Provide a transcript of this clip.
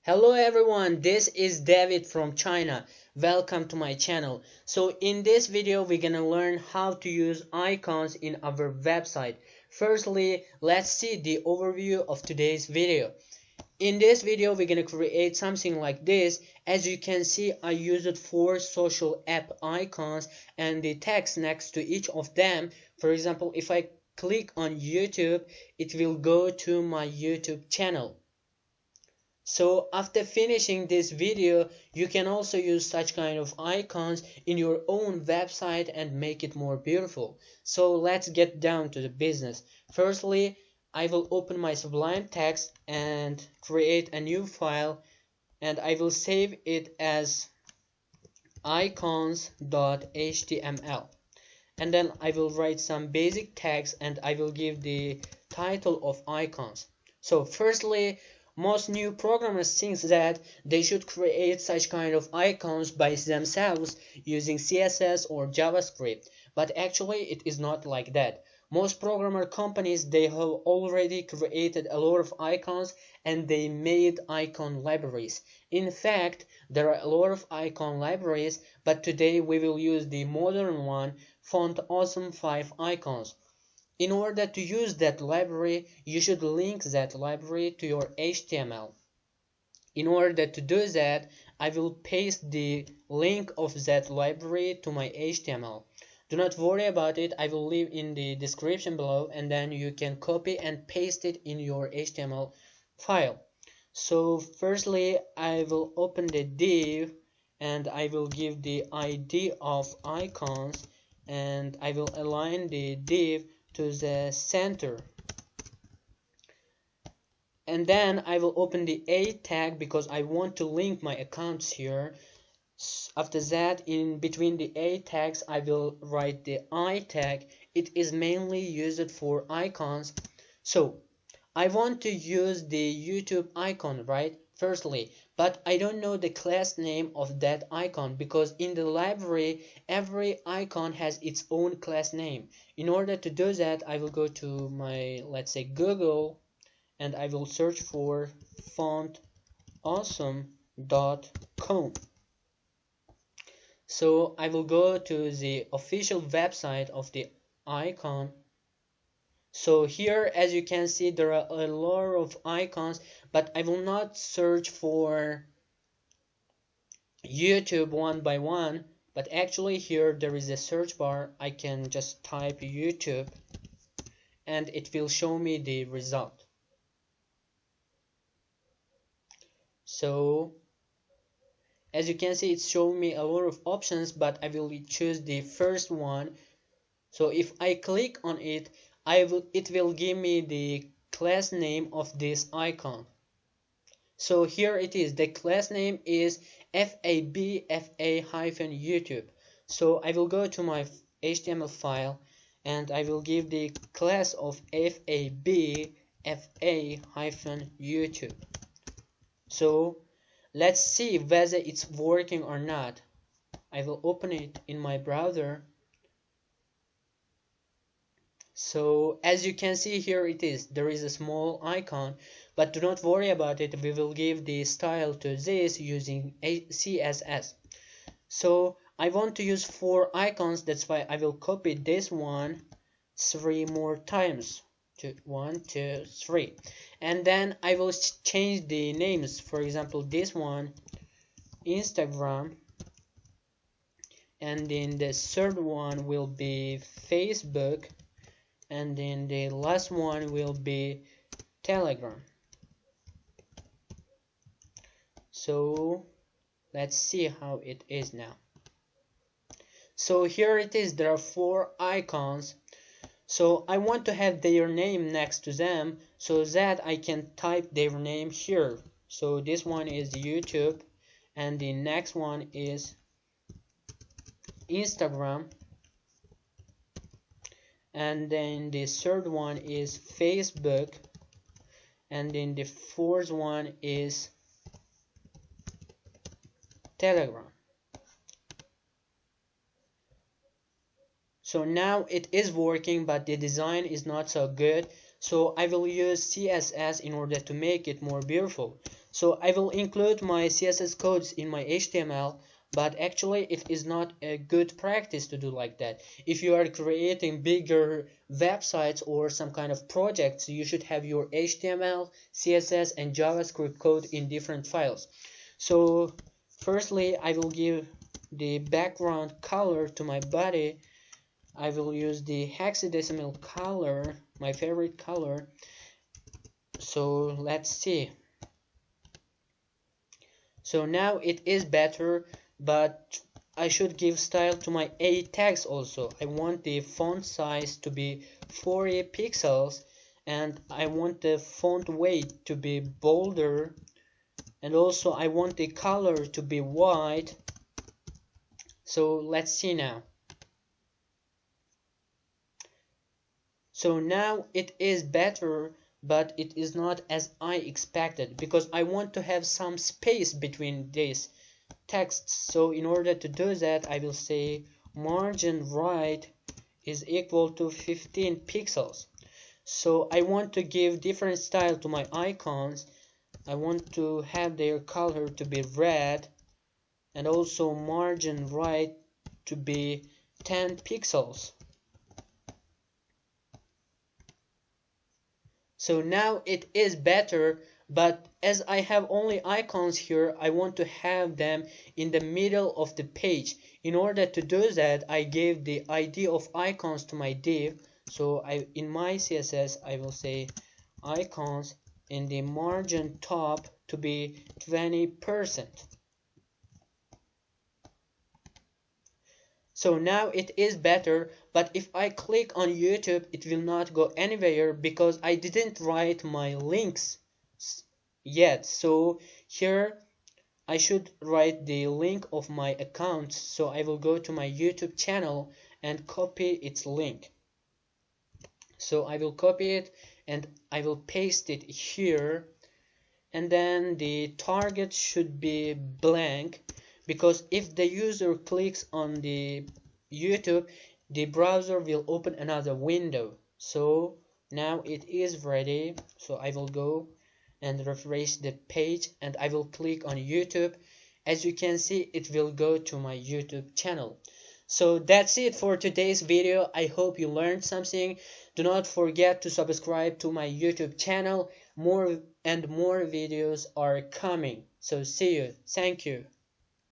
Hello everyone, this is David from China. Welcome to my channel. So in this video we're gonna learn how to use icons in our website. Firstly, let's see the overview of today's video. In this video we're gonna create something like this. As you can see, I used 4 social app icons and the text next to each of them. For example, if I click on YouTube, it will go to my YouTube channel. So after finishing this video, you can also use such kind of icons in your own website and make it more beautiful. So let's get down to the business. Firstly, I will open my Sublime Text and create a new file, and I will save it as icons.html. And then I will write some basic text and I will give the title of icons. So firstly, most new programmers think that they should create such kind of icons by themselves using CSS or JavaScript, but actually it is not like that. Most programmer companies, they have already created a lot of icons and they made icon libraries. In fact, there are a lot of icon libraries, but today we will use the modern one, Font Awesome 5 icons. In order to use that library, you should link that library to your HTML. In order to do that, I will paste the link of that library to my HTML. Do not worry about it, I will leave in the description below, and then you can copy and paste it in your HTML file. So firstly, I will open the div and I will give the ID of icons, and I will align the div to the center, and then I will open the A tag because I want to link my accounts here. After that, in between the A tags, I will write the I tag. It is mainly used for icons. So I want to use the YouTube icon, right? Firstly, but I don't know the class name of that icon because in the library every icon has its own class name. In order to do that, I will go to my, let's say, Google, and I will search for fontawesome.com. So I will go to the official website of the icon. So here, as you can see, there are a lot of icons, but I will not search for YouTube one by one, but actually here there is a search bar. I can just type YouTube and it will show me the result. So as you can see, it's showing me a lot of options, but I will choose the first one. So if I click on it, it will give me the class name of this icon. So here it is. The class name is FABFA-YouTube. So I will go to my HTML and I will give the class of FABFA-YouTube. So let's see whether it's working or not. I will open it in my browser. So as you can see, here it is. There is a small icon, but do not worry about it. We will give the style to this using CSS. So I want to use 4 icons. That's why I will copy this one 3 more times. 1, 2, 3. And then I will change the names. For example, this one, Instagram. And then the third one will be Facebook. And then the last one will be Telegram. So let's see how it is now. So here it is. There are 4 icons. So I want to have their name next to them so that I can type their name here. So this one is YouTube and the next one is Instagram. And then the third one is Facebook, and then the fourth one is Telegram. So now it is working, but the design is not so good. So I will use CSS in order to make it more beautiful. So I will include my CSS codes in my HTML, but actually it is not a good practice to do like that. If you are creating bigger websites or some kind of projects, you should have your HTML, CSS and JavaScript code in different files. So firstly, I will give the background color to my body. I will use the hexadecimal color, my favorite color. So let's see. So now it is better, but I should give style to my A tags also. I want the font size to be 40 pixels and I want the font weight to be bolder, and also I want the color to be white. So let's see now. So now it is better, but it is not as I expected because I want to have some space between these texts. So in order to do that, I will say margin right is equal to 15 pixels. So I want to give different style to my icons. I want to have their color to be red and also margin right to be 10 pixels. So now it is better, but as I have only icons here, I want to have them in the middle of the page. In order to do that, I gave the ID of icons to my div. So in my CSS, I will say icons in the margin top to be 20%. So now it is better, but if I click on YouTube, it will not go anywhere because I didn't write my links yet. So here I should write the link of my account. So I will go to my YouTube channel and copy its link. So I will copy it and I will paste it here. And then the target should be blank, because if the user clicks on the YouTube, the browser will open another window. So now it is ready. So I will go and refresh the page and I will click on YouTube. As you can see, it will go to my YouTube channel. So that's it for today's video. I hope you learned something. Do not forget to subscribe to my YouTube channel. More and more videos are coming. So see you. Thank you.